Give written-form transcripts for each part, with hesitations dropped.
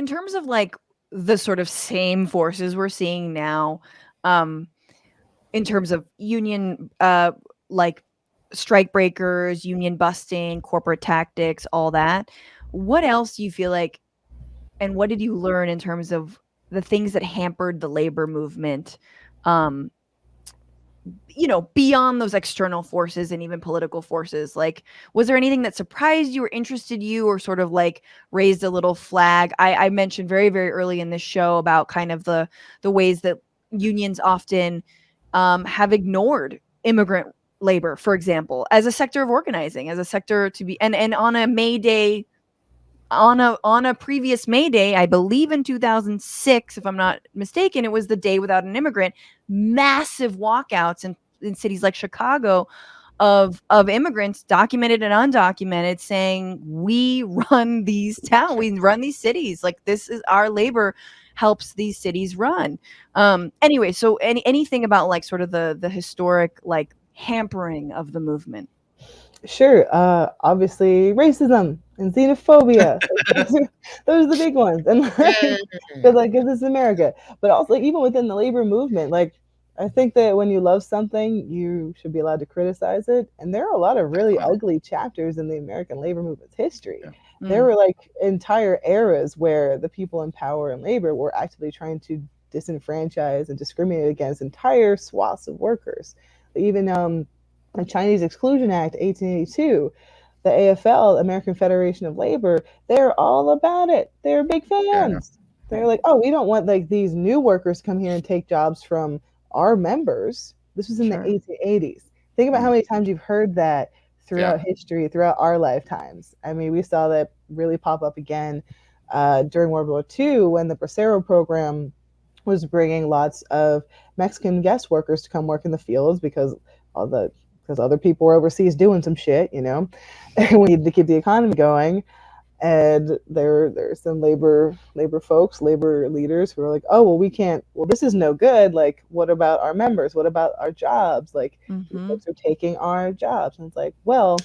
terms of like the sort of same forces we're seeing now, in terms of union, like strike breakers, union busting, corporate tactics, all that, what else do you feel like, and what did you learn in terms of the things that hampered the labor movement, um, beyond those external forces and even political forces? Like, was there anything that surprised you or interested you or sort of like raised a little flag? I mentioned very, very early in this show about kind of the ways that unions often have ignored immigrant labor, for example, as a sector of organizing, as a sector to be, and on a May Day, on a previous May Day, I believe in 2006, if I'm not mistaken, it was the day without an immigrant. Massive walkouts in cities like Chicago of immigrants, documented and undocumented, saying we run these towns, we run these cities. Like, this is our labor helps these cities run. Anyway, so anything about like sort of the historic like hampering of the movement? Sure. Obviously, racism and xenophobia. Those are the big ones. And like, because like, this is America. But also, like, even within the labor movement, like, I think that when you love something, you should be allowed to criticize it. And there are a lot of really ugly chapters in the American labor movement's history. Yeah. There were like entire eras where the people in power and labor were actively trying to disenfranchise and discriminate against entire swaths of workers. Even the Chinese Exclusion Act, 1882, the AFL, American Federation of Labor, they're all about it. They're big fans. They're like, oh, we don't want like these new workers come here and take jobs from our members. This was in the 1880s. Think about how many times you've heard that throughout history, throughout our lifetimes. I mean, we saw that really pop up again during World War II when the Bracero program was bringing lots of Mexican guest workers to come work in the fields because other people were overseas doing some shit, and we needed to keep the economy going. And there's some labor folks, labor leaders who are like, oh, well, this is no good. Like, what about our members? What about our jobs? Like, these folks are taking our jobs. And it's like, well,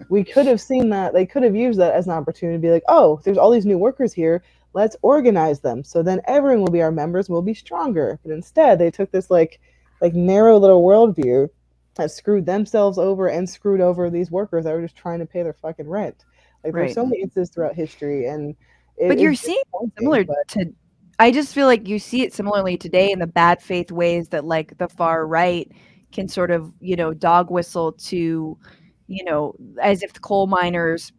we could have seen that. They could have used that as an opportunity to be like, oh, there's all these new workers here. Let's organize them. So then everyone will be our members, we'll be stronger. But instead, they took this like narrow little worldview that screwed themselves over and screwed over these workers that were just trying to pay their fucking rent. Like, there's so many instances throughout history, and but you're seeing similar to. I just feel like you see it similarly today in the bad faith ways that like the far right can sort of dog whistle to, as if the coal miners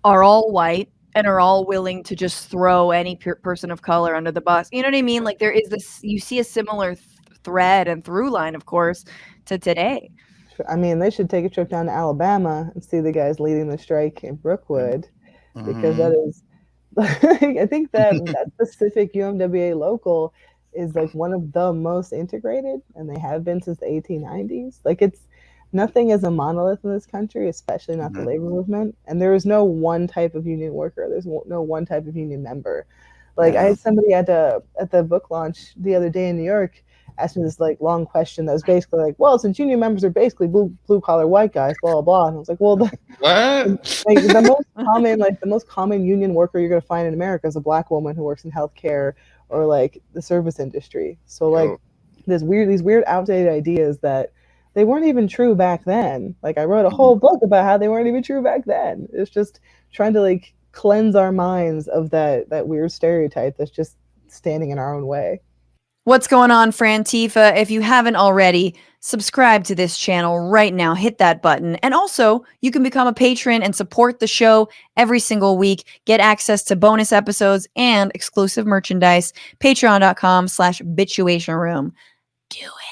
are all white and are all willing to just throw any person of color under the bus. You know what I mean? Like, there is this. You see a similar thread and through line, of course, to today. I mean, they should take a trip down to Alabama and see the guys leading the strike in Brookwood, because that is, I think that specific UMWA local is like one of the most integrated, and they have been since the 1890s. Like, nothing is a monolith in this country, especially not the labor movement. And there is no one type of union worker. There's no one type of union member. Like, I had somebody at the book launch the other day in New York asked me this like long question that was basically like, well, since union members are basically blue collar white guys, blah blah blah. And I was like, well, what? Like, the most common union worker you're gonna find in America is a black woman who works in healthcare or like the service industry. So like these weird outdated ideas that they weren't even true back then. Like, I wrote a whole book about how they weren't even true back then. It's just trying to like cleanse our minds of that weird stereotype that's just standing in our own way. What's going on, Frantifa? If you haven't already, subscribe to this channel right now. Hit that button. And also, you can become a patron and support the show every single week. Get access to bonus episodes and exclusive merchandise. Patreon.com/bitchuation room. Do it.